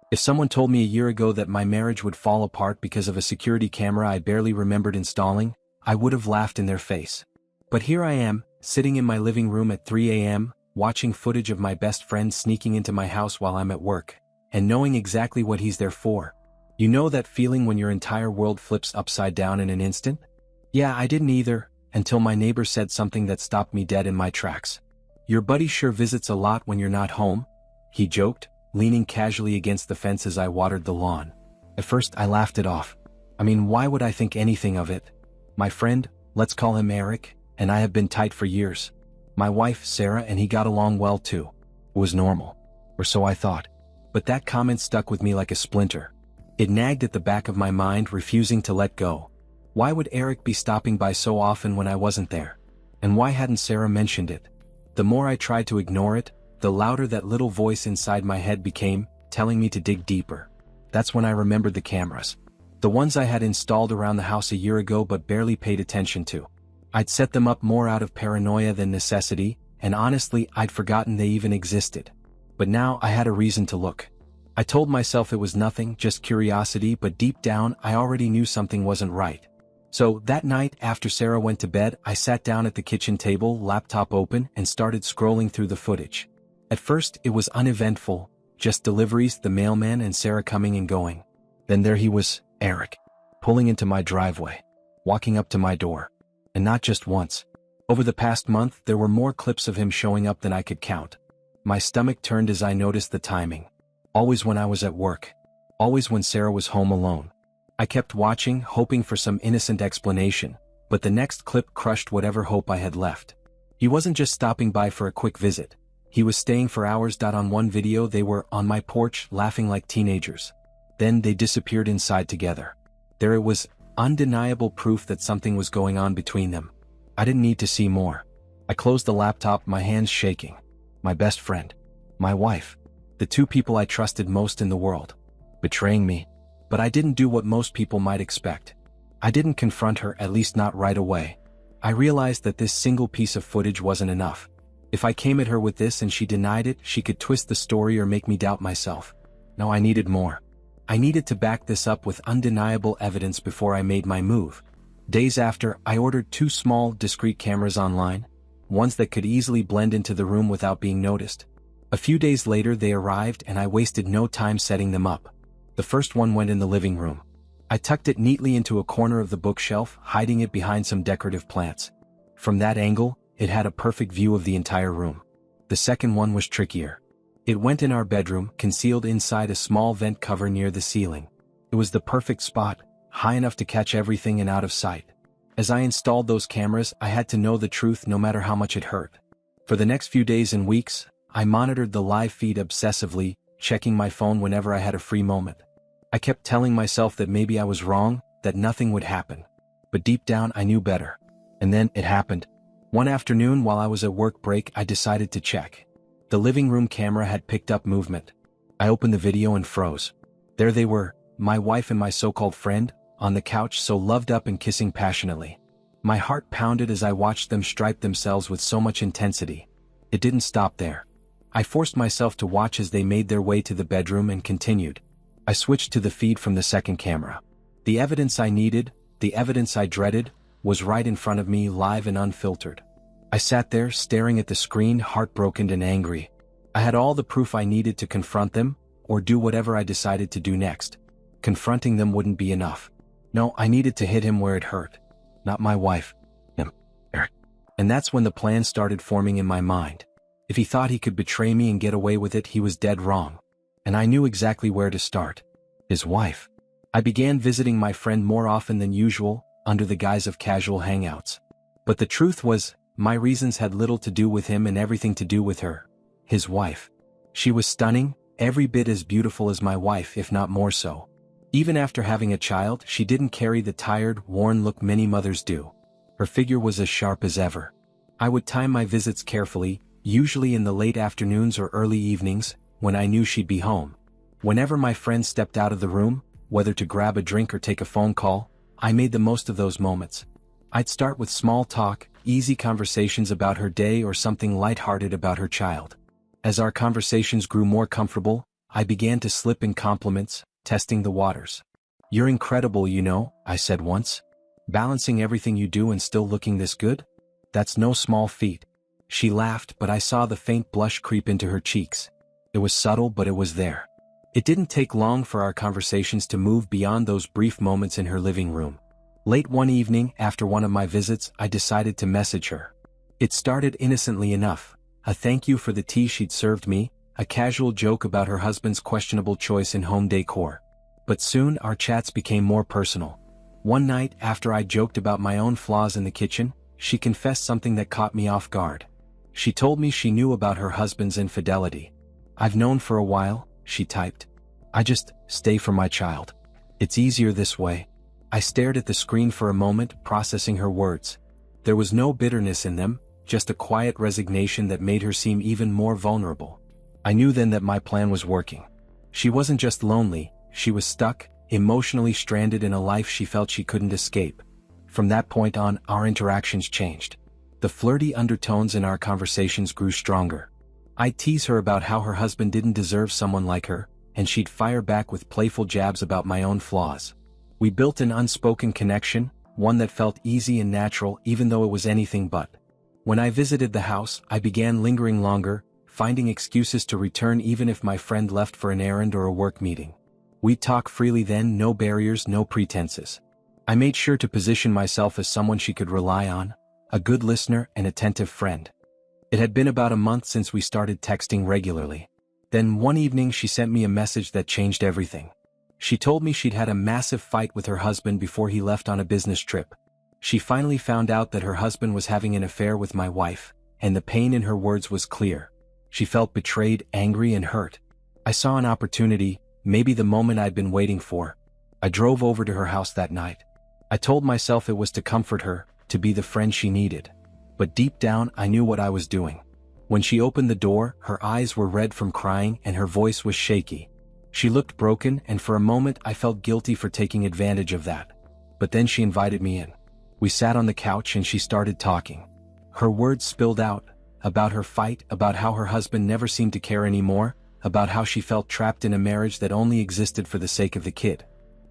If someone told me a year ago that my marriage would fall apart because of a security camera I barely remembered installing, I would have laughed in their face. But here I am, sitting in my living room at 3 a.m., watching footage of my best friend sneaking into my house while I'm at work, and knowing exactly what he's there for. You know that feeling when your entire world flips upside down in an instant? Yeah, I didn't either, until my neighbor said something that stopped me dead in my tracks. "Your buddy sure visits a lot when you're not home," he joked, leaning casually against the fence as I watered the lawn. At first I laughed it off. I mean, why would I think anything of it? My friend, let's call him Eric, and I have been tight for years. My wife, Sarah, and he got along well too. It was normal. Or so I thought. But that comment stuck with me like a splinter. It nagged at the back of my mind, refusing to let go. Why would Eric be stopping by so often when I wasn't there? And why hadn't Sarah mentioned it? The more I tried to ignore it, the louder that little voice inside my head became, telling me to dig deeper. That's when I remembered the cameras. The ones I had installed around the house a year ago but barely paid attention to. I'd set them up more out of paranoia than necessity, and honestly I'd forgotten they even existed. But now I had a reason to look. I told myself it was nothing, just curiosity, but deep down I already knew something wasn't right. So that night after Sarah went to bed, I sat down at the kitchen table, laptop open, and started scrolling through the footage. At first it was uneventful, just deliveries, the mailman, and Sarah coming and going. Then there he was, Eric, pulling into my driveway, walking up to my door. And not just once. Over the past month there were more clips of him showing up than I could count. My stomach turned as I noticed the timing. Always when I was at work. Always when Sarah was home alone. I kept watching, hoping for some innocent explanation, but the next clip crushed whatever hope I had left. He wasn't just stopping by for a quick visit. He was staying for hours. On one video they were on my porch, laughing like teenagers. Then they disappeared inside together. There it was, undeniable proof that something was going on between them. I didn't need to see more. I closed the laptop, my hands shaking. My best friend. My wife. The two people I trusted most in the world. Betraying me. But I didn't do what most people might expect. I didn't confront her, at least not right away. I realized that this single piece of footage wasn't enough. If I came at her with this and she denied it, she could twist the story or make me doubt myself. No, I needed more. I needed to back this up with undeniable evidence before I made my move. Days after, I ordered 2 small, discreet cameras online, ones that could easily blend into the room without being noticed. A few days later they arrived and I wasted no time setting them up. The first one went in the living room. I tucked it neatly into a corner of the bookshelf, hiding it behind some decorative plants. From that angle, it had a perfect view of the entire room. The second one was trickier. It went in our bedroom, concealed inside a small vent cover near the ceiling. It was the perfect spot, high enough to catch everything and out of sight. As I installed those cameras, I had to know the truth no matter how much it hurt. For the next few days and weeks, I monitored the live feed obsessively, checking my phone whenever I had a free moment. I kept telling myself that maybe I was wrong, that nothing would happen. But deep down I knew better. And then it happened. One afternoon while I was at work break, I decided to check. The living room camera had picked up movement. I opened the video and froze. There they were, my wife and my so-called friend, on the couch, so loved up and kissing passionately. My heart pounded as I watched them stripe themselves with so much intensity. It didn't stop there. I forced myself to watch as they made their way to the bedroom and continued. I switched to the feed from the second camera. The evidence I needed, the evidence I dreaded, was right in front of me, live and unfiltered. I sat there, staring at the screen, heartbroken and angry. I had all the proof I needed to confront them, or do whatever I decided to do next. Confronting them wouldn't be enough. No, I needed to hit him where it hurt. Not my wife. Him. Eric. And that's when the plan started forming in my mind. If he thought he could betray me and get away with it, he was dead wrong. And I knew exactly where to start. His wife. I began visiting my friend more often than usual, under the guise of casual hangouts. But the truth was, my reasons had little to do with him and everything to do with her. His wife. She was stunning, every bit as beautiful as my wife, if not more so. Even after having a child, she didn't carry the tired, worn look many mothers do. Her figure was as sharp as ever. I would time my visits carefully, usually in the late afternoons or early evenings, when I knew she'd be home. Whenever my friend stepped out of the room, whether to grab a drink or take a phone call, I made the most of those moments. I'd start with small talk, easy conversations about her day or something lighthearted about her child. As our conversations grew more comfortable, I began to slip in compliments, testing the waters. "You're incredible, you know," I said once. "Balancing everything you do and still looking this good? That's no small feat." She laughed, but I saw the faint blush creep into her cheeks. It was subtle, but it was there. It didn't take long for our conversations to move beyond those brief moments in her living room. Late one evening, after one of my visits, I decided to message her. It started innocently enough. A thank you for the tea she'd served me, a casual joke about her husband's questionable choice in home decor. But soon our chats became more personal. One night, after I joked about my own flaws in the kitchen, she confessed something that caught me off guard. She told me she knew about her husband's infidelity. "I've known for a while," she typed. "I just stay for my child. It's easier this way." I stared at the screen for a moment, processing her words. There was no bitterness in them, just a quiet resignation that made her seem even more vulnerable. I knew then that my plan was working. She wasn't just lonely, she was stuck, emotionally stranded in a life she felt she couldn't escape. From that point on, our interactions changed. The flirty undertones in our conversations grew stronger. I'd tease her about how her husband didn't deserve someone like her, and she'd fire back with playful jabs about my own flaws. We built an unspoken connection, one that felt easy and natural even though it was anything but. When I visited the house, I began lingering longer, finding excuses to return even if my friend left for an errand or a work meeting. We'd talk freely then, no barriers, no pretenses. I made sure to position myself as someone she could rely on, a good listener and attentive friend. It had been about a month since we started texting regularly. Then one evening she sent me a message that changed everything. She told me she'd had a massive fight with her husband before he left on a business trip. She finally found out that her husband was having an affair with my wife, and the pain in her words was clear. She felt betrayed, angry, and hurt. I saw an opportunity, maybe the moment I'd been waiting for. I drove over to her house that night. I told myself it was to comfort her, to be the friend she needed. But deep down, I knew what I was doing. When she opened the door, her eyes were red from crying and her voice was shaky. She looked broken, and for a moment I felt guilty for taking advantage of that. But then she invited me in. We sat on the couch and she started talking. Her words spilled out, about her fight, about how her husband never seemed to care anymore, about how she felt trapped in a marriage that only existed for the sake of the kid.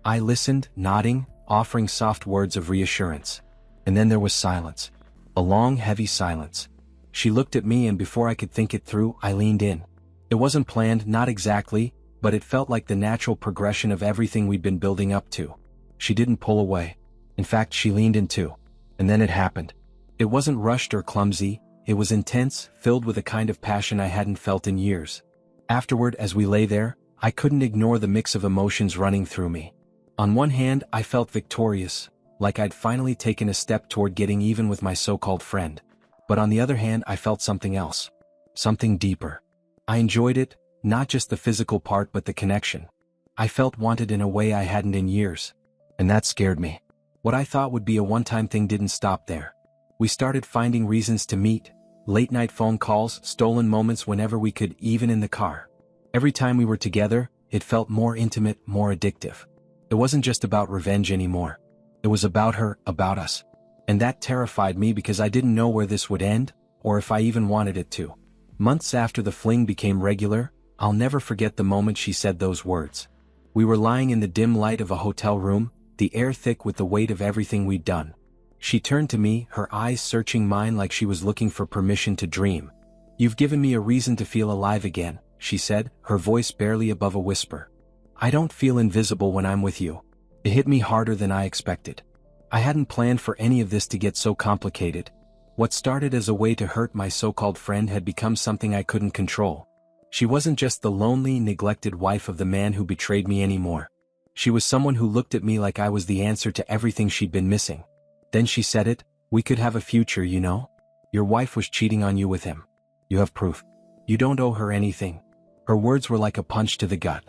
I listened, nodding, offering soft words of reassurance. And then there was silence. A long, heavy silence. She looked at me, and before I could think it through, I leaned in. It wasn't planned, not exactly, but it felt like the natural progression of everything we'd been building up to. She didn't pull away. In fact, she leaned in too. And then it happened. It wasn't rushed or clumsy, it was intense, filled with a kind of passion I hadn't felt in years. Afterward, as we lay there, I couldn't ignore the mix of emotions running through me. On one hand, I felt victorious, like I'd finally taken a step toward getting even with my so-called friend. But on the other hand, I felt something else. Something deeper. I enjoyed it, not just the physical part but the connection. I felt wanted in a way I hadn't in years. And that scared me. What I thought would be a one-time thing didn't stop there. We started finding reasons to meet, late-night phone calls, stolen moments whenever we could, even in the car. Every time we were together, it felt more intimate, more addictive. It wasn't just about revenge anymore. It was about her, about us. And that terrified me because I didn't know where this would end, or if I even wanted it to. Months after the fling became regular, I'll never forget the moment she said those words. We were lying in the dim light of a hotel room, the air thick with the weight of everything we'd done. She turned to me, her eyes searching mine like she was looking for permission to dream. "You've given me a reason to feel alive again," she said, her voice barely above a whisper. "I don't feel invisible when I'm with you." It hit me harder than I expected. I hadn't planned for any of this to get so complicated. What started as a way to hurt my so-called friend had become something I couldn't control. She wasn't just the lonely, neglected wife of the man who betrayed me anymore. She was someone who looked at me like I was the answer to everything she'd been missing. Then she said it, "We could have a future, you know? Your wife was cheating on you with him. You have proof. You don't owe her anything." Her words were like a punch to the gut.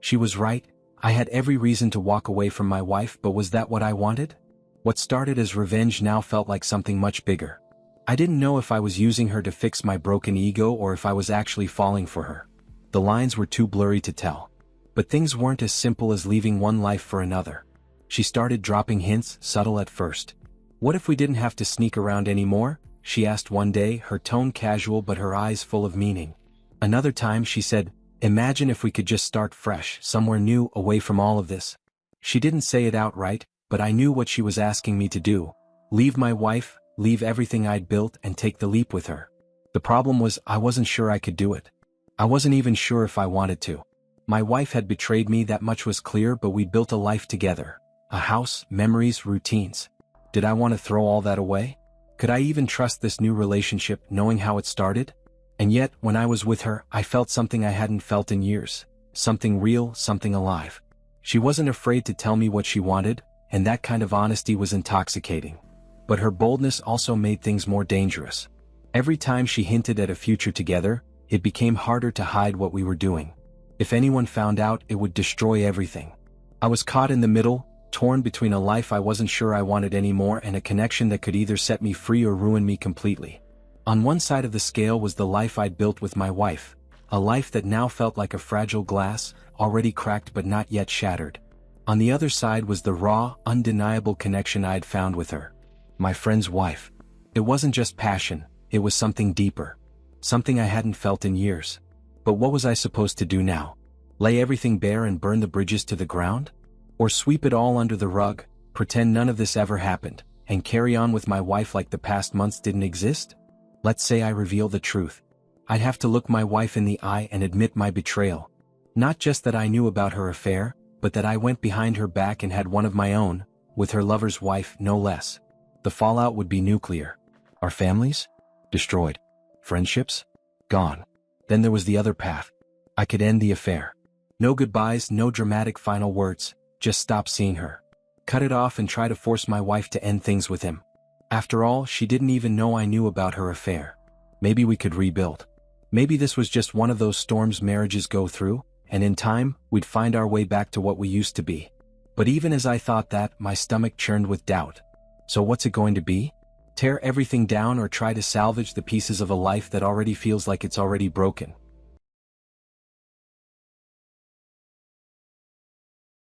She was right. I had every reason to walk away from my wife, but was that what I wanted? What started as revenge now felt like something much bigger. I didn't know if I was using her to fix my broken ego or if I was actually falling for her. The lines were too blurry to tell. But things weren't as simple as leaving one life for another. She started dropping hints, subtle at first. "What if we didn't have to sneak around anymore?" she asked one day, her tone casual but her eyes full of meaning. Another time she said, Imagine if we could just start fresh, somewhere new, away from all of this. She didn't say it outright, but I knew what she was asking me to do. Leave my wife, leave everything I'd built, and take the leap with her. The problem was, I wasn't sure I could do it. I wasn't even sure if I wanted to. My wife had betrayed me, that much was clear, but we built a life together. A house, memories, routines. Did I want to throw all that away? Could I even trust this new relationship, knowing how it started? And yet, when I was with her, I felt something I hadn't felt in years. Something real, something alive. She wasn't afraid to tell me what she wanted, and that kind of honesty was intoxicating. But her boldness also made things more dangerous. Every time she hinted at a future together, it became harder to hide what we were doing. If anyone found out, it would destroy everything. I was caught in the middle, torn between a life I wasn't sure I wanted anymore and a connection that could either set me free or ruin me completely. On one side of the scale was the life I'd built with my wife, a life that now felt like a fragile glass, already cracked but not yet shattered. On the other side was the raw, undeniable connection I'd found with her. My friend's wife. It wasn't just passion, it was something deeper. Something I hadn't felt in years. But what was I supposed to do now? Lay everything bare and burn the bridges to the ground? Or sweep it all under the rug, pretend none of this ever happened, and carry on with my wife like the past months didn't exist? Let's say I reveal the truth. I'd have to look my wife in the eye and admit my betrayal. Not just that I knew about her affair, but that I went behind her back and had one of my own, with her lover's wife, no less. The fallout would be nuclear. Our families? Destroyed. Friendships? Gone. Then there was the other path. I could end the affair. No goodbyes, no dramatic final words, just stop seeing her. Cut it off and try to force my wife to end things with him. After all, she didn't even know I knew about her affair. Maybe we could rebuild. Maybe this was just one of those storms marriages go through, and in time, we'd find our way back to what we used to be. But even as I thought that, my stomach churned with doubt. So what's it going to be? Tear everything down or try to salvage the pieces of a life that already feels like it's already broken?